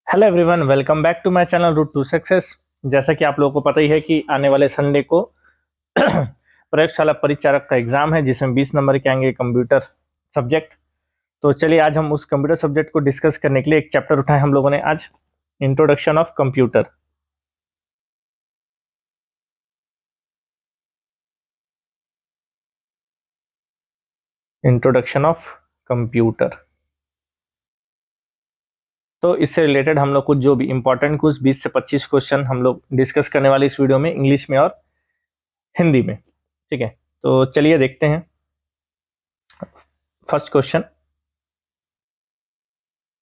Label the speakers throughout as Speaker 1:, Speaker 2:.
Speaker 1: Hello everyone, welcome back to my channel route to success. जैसा कि आप लोगों को पता ही है कि आने वाले संडे को प्रयोगशाला परिचारक का एग्जाम है, जिसमें 20 नंबर के आएंगे कंप्यूटर सब्जेक्ट। तो चलिए आज हम उस कंप्यूटर सब्जेक्ट को डिस्कस करने के लिए एक चैप्टर उठाए हम लोगों ने आज, introduction of computer. Introduction of computer. तो इससे रिलेटेड हम लोग कुछ जो भी इंपॉर्टेंट कुछ 20 से 25 क्वेश्चन हम लोग डिस्कस करने वाले इस वीडियो में, इंग्लिश में और हिंदी में। ठीक है, तो चलिए देखते हैं। फर्स्ट क्वेश्चन,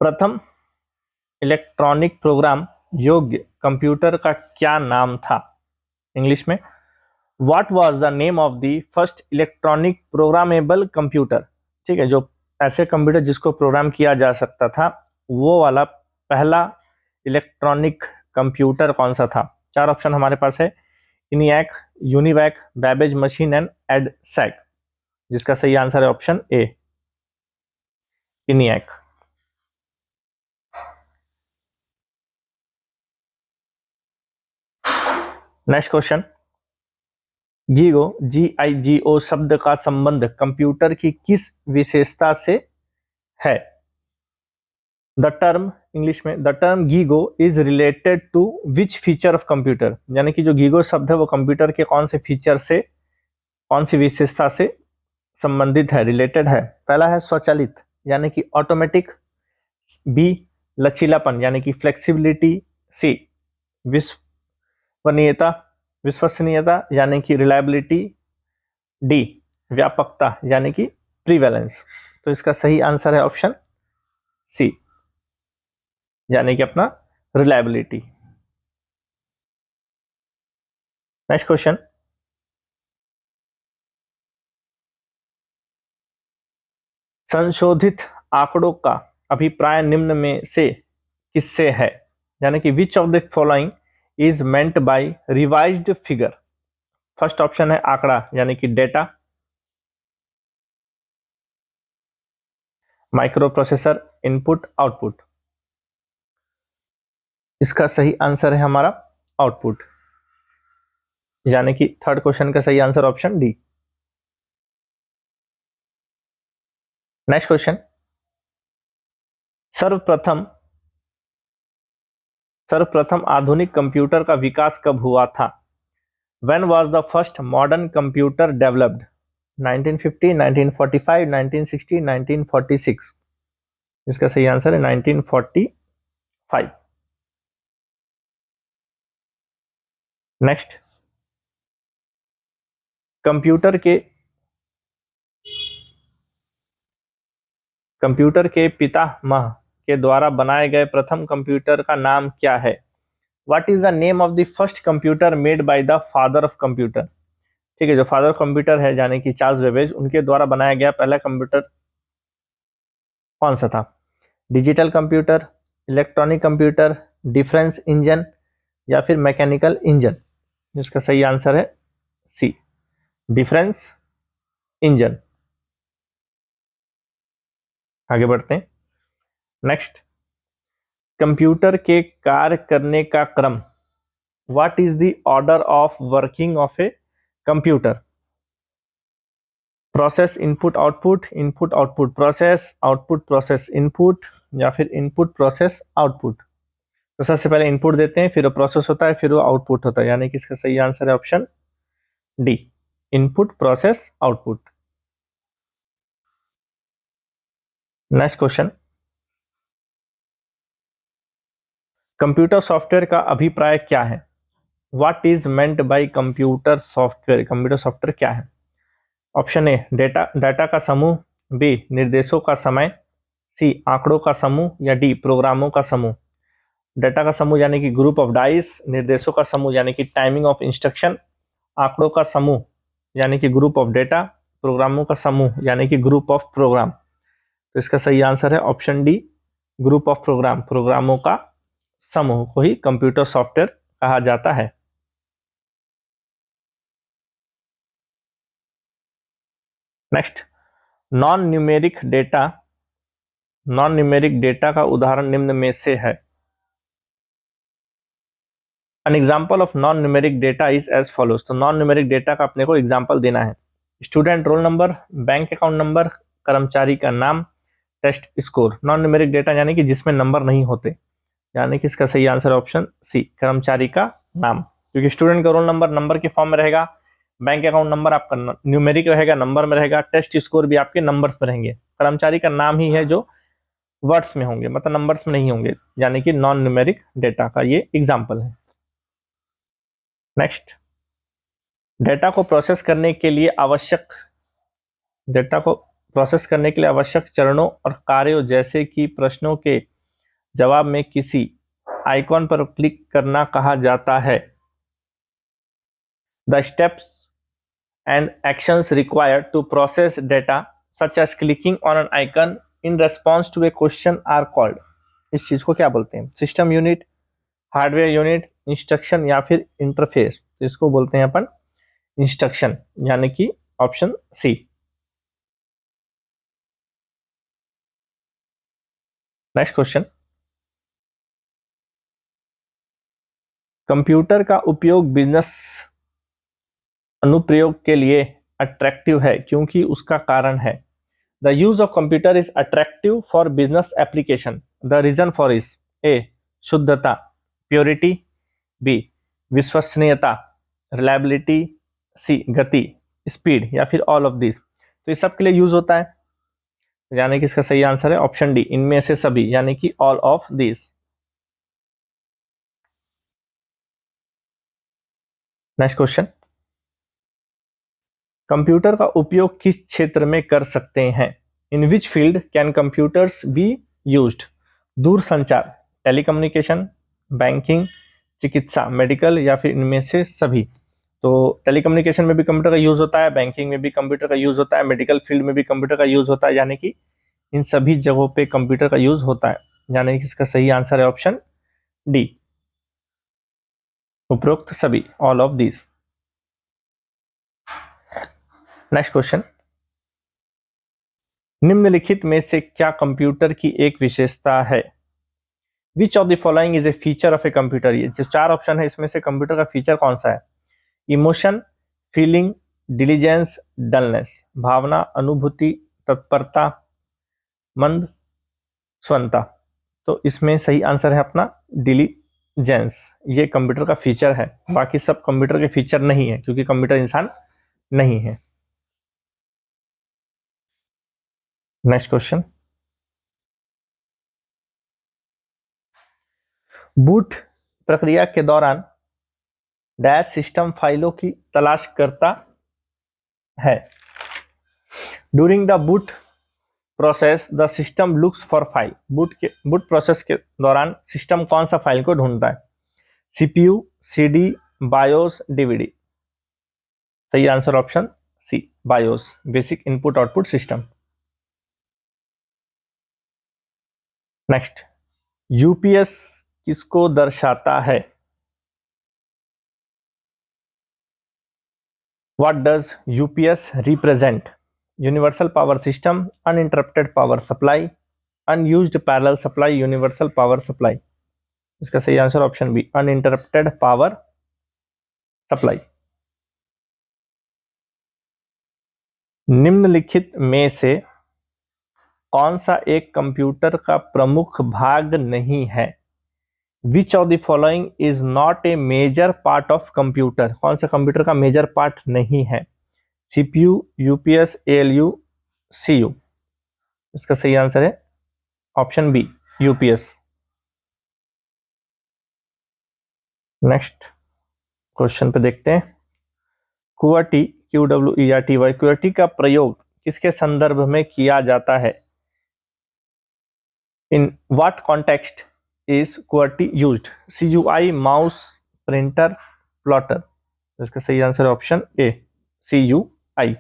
Speaker 1: प्रथम इलेक्ट्रॉनिक प्रोग्राम योग्य कंप्यूटर का क्या नाम था? इंग्लिश में, what was the name of the first electronic programmable computer. ठीक है, जो ऐसे कंप्यूटर जिसको प्रोग्राम किया जा सकता था, वो वाला पहला इलेक्ट्रॉनिक कंप्यूटर कौन सा था? चार ऑप्शन हमारे पास है, ENIAC, UNIVAC, Babbage machine and EDSAC. जिसका सही आंसर है option A, ENIAC. Next question, GIGO, GIGO शब्द का संबंध कंप्यूटर की किस विशेषता से है? द टर्म, इंग्लिश में, the term GIGO is related to which feature of computer. यानी कि जो गीगो शब्द है वो कंप्यूटर के कौन से फीचर से, कौन सी विशेषता से संबंधित है, रिलेटेड है? पहला है स्वचालित यानी कि ऑटोमेटिक, बी लचीलापन यानी कि फ्लेक्सिबिलिटी, सी विश्वसनीयता विश्वसनीयता यानी कि रिलायबिलिटी, डी व्यापकता यानी कि प्रीवैलेंस। तो इसका सही आंसर है ऑप्शन सी, यानी कि अपना रिलायबिलिटी। नेक्स्ट क्वेश्चन, संशोधित आंकड़ों का अभिप्राय निम्न में से किससे है? यानी कि विच of the following is meant by revised figure. First option है आंकड़ा यानी कि data, micro processor, input output. इसका सही आंसर है हमारा आउटपुट, यानी कि थर्ड क्वेश्चन का सही answer option D. Next question, सर्वप्रथम सर्वप्रथम आधुनिक कंप्यूटर का विकास कब हुआ था? When was the first modern computer developed? 1950, 1945, 1960, 1946। इसका सही आंसर है 1945। नेक्स्ट, कंप्यूटर के कंप्यूटर के पितामह के द्वारा बनाए गए प्रथम कंप्यूटर का नाम क्या है? What is the name of the first computer made by the father of computer. ठीक है, जो फादर ऑफ कंप्यूटर है यानी कि चार्ल्स बेबेज, उनके द्वारा बनाया गया पहला कंप्यूटर कौन सा था? Digital computer, electronic computer, difference engine या फिर मैकेनिकल इंजन। जिसका सही आंसर है सी, डिफरेंस इंजन। आगे बढ़ते हैं। नेक्स्ट, कंप्यूटर के कार्य करने का क्रम, what is the order of working of a computer? Process input output, input output process, output process input या फिर इनपुट प्रोसेस आउटपुट। तो सबसे पहले इनपुट देते हैं, फिर वो प्रोसेस होता है, फिर वो आउटपुट होता है, यानी कि इसका सही आंसर है option D, input process output. Next question, computer software का अभिप्राय क्या है? What is meant by computer software. Computer software क्या है? ऑप्शन ए डेटा डाटा का समूह, बी निर्देशों का समय, सी आंकड़ों का समूह या डी प्रोग्रामों का समूह। डाटा का समूह यानी कि ग्रुप ऑफ डाइस, निर्देशों का समूह यानी कि टाइमिंग ऑफ इंस्ट्रक्शन, आंकड़ों का समूह यानी कि ग्रुप ऑफ डेटा, प्रोग्रामों का समूह यानी कि ग्रुप ऑफ प्रोग्राम। तो इसका सही आंसर है option D, group of program, प्रोग्रामों का समूह को ही कंप्यूटर सॉफ्टवेयर कहा जाता है। Next, non numeric data non numeric data का उदाहरण निम्न में से है? An example of non numeric data is as follows. तो नॉन न्यूमेरिक डेटा का अपने को एग्जाम्पल देना है। Student roll number, bank account number, कर्मचारी का नाम, test score. Non numeric data यानी कि जिसमें नंबर नहीं होते, यानी कि इसका सही आंसर ऑप्शन सी, कर्मचारी का नाम। क्योंकि स्टूडेंट का रोल नंबर नंबर के फॉर्म में रहेगा, बैंक अकाउंट नंबर आपका न्यूमेरिक रहेगा, नंबर में रहेगा, टेस्ट स्कोर भी आपके नंबर्स में रहेंगे। कर्मचारी का नाम ही है जो वर्ड्स में होंगे, मतलब नंबर्स में नहीं होंगे, यानी कि नॉन न्यूमेरिक डेटा का ये एग्जाम्पल है। नेक्स्ट, डेटा को प्रोसेस करने के लिए आवश्यक चरणों और कार्यों जैसे कि प्रश्नों के जवाब में किसी आइकॉन पर क्लिक करना कहा जाता है। The steps and actions required to process data such as clicking on an icon in response to a question are called. इस चीज को क्या बोलते हैं? System unit, hardware unit, instruction या फिर इंटरफेस। तो इसको बोलते हैं अपन इंस्ट्रक्शन, यानी कि option C. Next question, computer का उपयोग बिजनेस अनुप्रयोग के लिए अट्रैक्टिव है क्योंकि उसका कारण है। The use of computer is attractive for business application. The reason for is A शुद्धता, प्योरिटी, बी विश्वसनीयता, रिलायबिलिटी, सी गति, स्पीड, या फिर ऑल ऑफ दिस। तो इस सब के लिए यूज होता है, यानी कि इसका सही आंसर है ऑप्शन डी, इनमें से सभी, यानी कि all of this. Next question, computer का उपयोग किस क्षेत्र में कर सकते हैं? In which field can computers be used? दूर संचार, टेलीकम्युनिकेशन, बैंकिंग, चिकित्सा, मेडिकल, या फिर इनमें से सभी। तो टेलीकम्युनिकेशन में भी कंप्यूटर का यूज होता है, बैंकिंग में भी कंप्यूटर का यूज होता है, मेडिकल फील्ड में भी कंप्यूटर का यूज होता है, यानी कि इन सभी जगहों पे कंप्यूटर का यूज होता है, यानी कि इसका सही आंसर है ऑप्शन डी, उपरोक्त सभी, all of this. Next question, निम्नलिखित में से क्या कंप्यूटर की एक विशेषता है? Which of the following is a feature of a computer? ये जो चार ऑप्शन है इसमें से कंप्यूटर का फीचर कौन सा है? Emotion, feeling, diligence, dullness. भावना, अनुभूति, तत्परता, मंद स्वंता। तो इसमें सही आंसर है अपना डिलीजेंस। ये कंप्यूटर का फीचर है, बाकी सब कंप्यूटर के फीचर नहीं है क्योंकि कंप्यूटर इंसान नहीं है। नेक्स्ट क्वेश्चन, बूट प्रक्रिया के दौरान डैश सिस्टम फाइलों की तलाश करता है। During the boot process the system looks for file. Boot process के दौरान सिस्टम कौन सा फाइल को ढूंढता है? CPU, CD, BIOS, DVD. सही answer option C, BIOS, basic input output system. Next, UPS किसको दर्शाता है? What does UPS represent? Universal power system, uninterrupted power supply, unused parallel supply, universal power supply. इसका सही answer option B, uninterrupted power supply. निम्नलिखित में से कौन सा एक कंप्यूटर का प्रमुख भाग नहीं है? Which of the following is not a major part of computer? कौन सा कंप्यूटर का मेजर पार्ट नहीं है? CPU, UPS, ALU, CU. इसका सही आंसर है option B, UPS. Next question पे देखते हैं, क्यूआरटी, QWERTY, क्यूआरटी का प्रयोग किसके संदर्भ में किया जाता है? In what context is QWERTY used? CUI, mouse, printer, plotter. इसका सही आंसर है option A, CUI।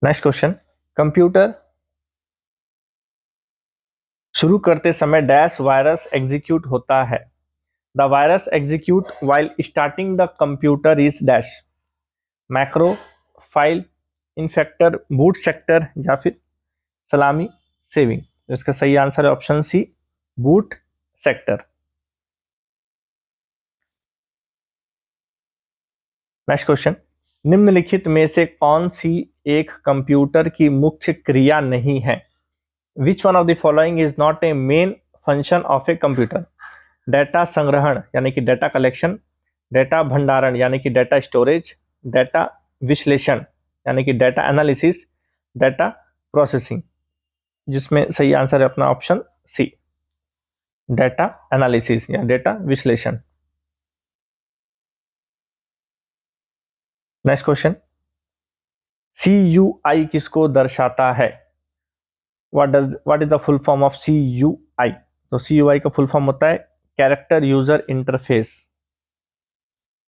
Speaker 1: Next question, computer शुरू करते समय डैश वायरस एग्जीक्यूट होता है। The virus execute while starting the computer is dash, macro, file, infector, boot sector, या फिर सलामी सेविंग। इसका सही आंसर है option C, boot sector. Next question, निम्नलिखित में से कौन सी एक कंप्यूटर की मुख्य क्रिया नहीं है? Which one of the following is not A main function of a computer? Data संग्रहण यानी कि डेटा कलेक्शन, डेटा भंडारण यानी कि डेटा स्टोरेज, डेटा विश्लेषण यानी कि डेटा एनालिसिस, डेटा प्रोसेसिंग। जिसमें सही आंसर है अपना ऑप्शन सी, डेटा एनालिसिस या डेटा विश्लेषण। नेक्स्ट क्वेश्चन, CUI किसको दर्शाता है? What is the full form of CUI? तो CUI का फुल फॉर्म होता है कैरेक्टर यूजर इंटरफेस,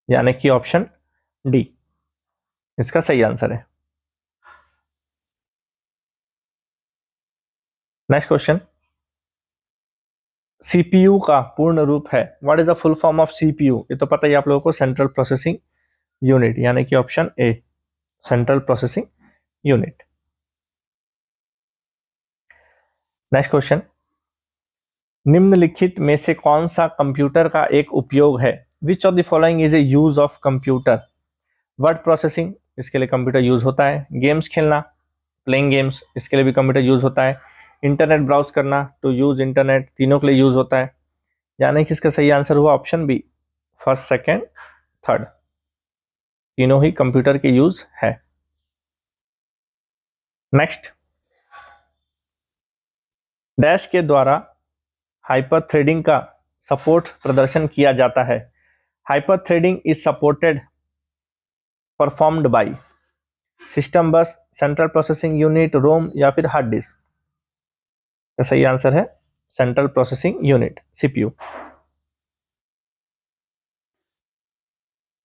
Speaker 1: यानी कि ऑप्शन डी इसका सही आंसर है। नेक्स्ट क्वेश्चन, CPU का पूर्ण रूप है? What is the full form of CPU? ये तो पता ही आप लोगों को, सेंट्रल प्रोसेसिंग यूनिट, यानी कि option A, central processing unit. Next question, निम्नलिखित में से कौन सा कंप्यूटर का एक उपयोग है? Which of the following is a use of computer? Word processing, इसके लिए कंप्यूटर यूज होता है। गेम्स खेलना, प्लेइंग गेम्स, इसके लिए भी कंप्यूटर यूज होता है। इंटरनेट ब्राउज करना, टू यूज इंटरनेट, तीनों के लिए यूज होता है। यानी कि इसका सही आंसर हुआ option B, first second third, तीनों ही कंप्यूटर के यूज है। नेक्स्ट, डैश के द्वारा हाइपर थ्रेडिंग का सपोर्ट प्रदर्शन किया जाता है। Hyper threading is supported performed by system बस, सेंट्रल प्रोसेसिंग यूनिट, रोम या फिर हार्ड डिस्क। तो सही आंसर है central processing unit, CPU।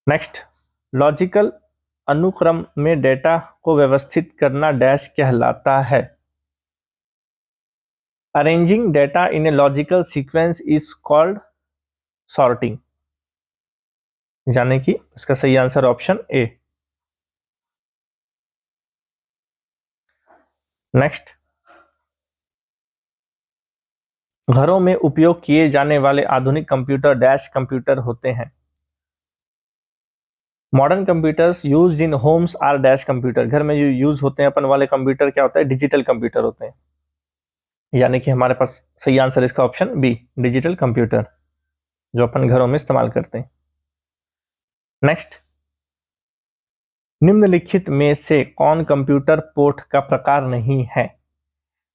Speaker 1: Next, logical अनुक्रम में डेटा को व्यवस्थित करना डैश कहलाता है। Arranging data in a logical sequence is called sorting, यानी कि इसका सही आंसर ऑप्शन ए। नेक्स्ट, घरों में उपयोग किए जाने वाले आधुनिक कंप्यूटर डैश कंप्यूटर होते हैं। Modern computers used in homes are dash computer. घर में जो यूज होते हैं अपन वाले कंप्यूटर क्या होता है? डिजिटल कंप्यूटर होते हैं, यानी कि हमारे पास सही आंसर इसका ऑप्शन बी, डिजिटल कंप्यूटर, जो अपन घरों में इस्तेमाल करते हैं। नेक्स्ट, निम्नलिखित में से कौन कंप्यूटर पोर्ट का प्रकार नहीं है?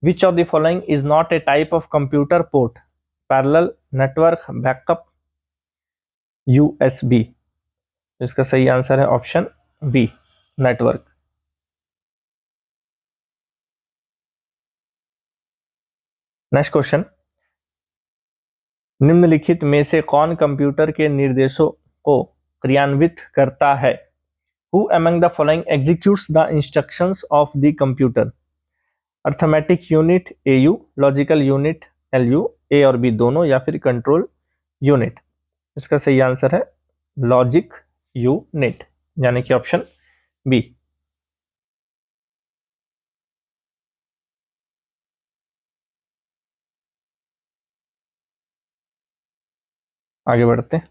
Speaker 1: Which of the following is not a type of computer port? Parallel, network, backup, USB। इसका सही आंसर है option B, network. Next question, निम्नलिखित में से कौन कंप्यूटर के निर्देशों को क्रियान्वित करता है? Who among the following executes the instructions of the computer? Arithmetic unit AU, logical unit LU, A और B दोनों, या फिर कंट्रोल यूनिट। इसका सही आंसर है लॉजिक यूनिट, यानी कि ऑप्शन बी। आगे बढ़ते हैं।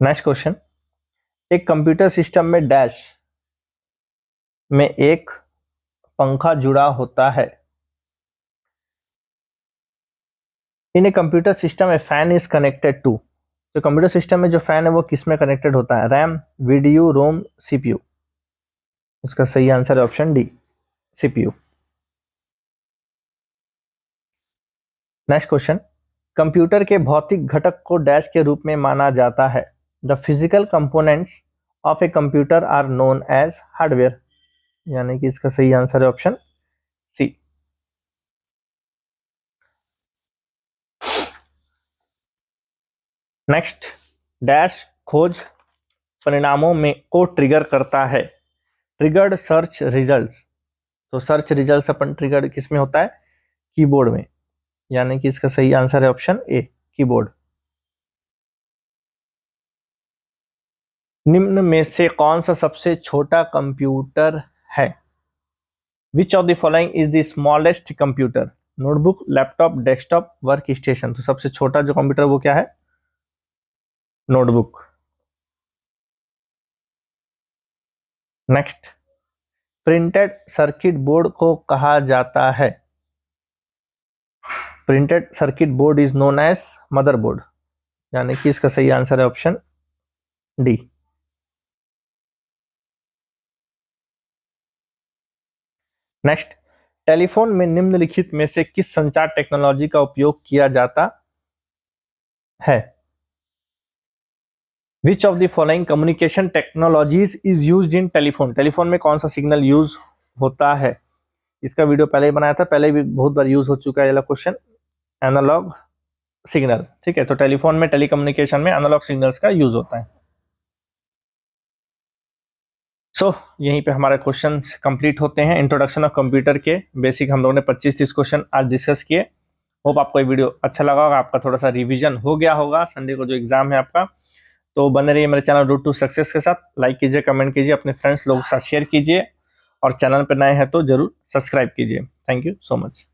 Speaker 1: नेक्स्ट क्वेश्चन, एक कंप्यूटर सिस्टम में डैश में एक पंखा जुड़ा होता है। In a computer system a fan is connected to. तो कंप्यूटर सिस्टम में जो फैन है वो किस में कनेक्टेड होता है? रैम, VDU, रोम, CPU। इसका सही आंसर है option D, CPU। Next question, computer के भौतिक घटक को डैश के रूप में माना जाता है। The physical components of a computer are known as hardware, यानी कि इसका सही आंसर है ऑप्शन सी। नेक्स्ट, डैश खोज परिणामों में को ट्रिगर करता है। Triggered search results. तो सर्च रिजल्ट्स अपन ट्रिगर्ड किस में होता है? कीबोर्ड में, यानी कि इसका सही आंसर है ऑप्शन ए, कीबोर्ड। निम्न में से कौन सा सबसे छोटा कंप्यूटर है? Which of the following is the smallest computer? Notebook, laptop, desktop, work station. तो सबसे छोटा जो कंप्यूटर वो क्या है? Notebook. Next, printed circuit board को कहा जाता है? Printed circuit board is known as motherboard, यानी कि इसका सही आंसर है ऑप्शन डी। नेक्स्ट, टेलीफोन में निम्नलिखित में से किस संचार टेक्नोलॉजी का उपयोग किया जाता है? Which of the following communication technologies is used in telephone? Telephone में कौन सा सिग्नल यूज होता है? इसका वीडियो पहले ही बनाया था, पहले भी बहुत बार यूज हो चुका है ये क्वेश्चन। एनालॉग सिग्नल, ठीक है। तो टेलीफोन में, टेलीकम्युनिकेशन में एनालॉग सिग्नल्स का यूज होता है। यहीं पे हमारे क्वेश्चन कंप्लीट होते हैं। इंट्रोडक्शन ऑफ कंप्यूटर के बेसिक हम लोगों ने 25-30 क्वेश्चन आज डिस्कस किए। होप आपको ये वीडियो अच्छा लगा होगा, आपका थोड़ा सा रिवीजन हो गया होगा संडे को जो एग्जाम है आपका। तो बने रहिए मेरे चैनल रूट टू सक्सेस के साथ। लाइक कीजिए, कमेंट कीजिए, अपने फ्रेंड्स लोगों के साथ शेयर कीजिए, और चैनल पर नए हैं तो जरूर सब्सक्राइब कीजिए। Thank you so much.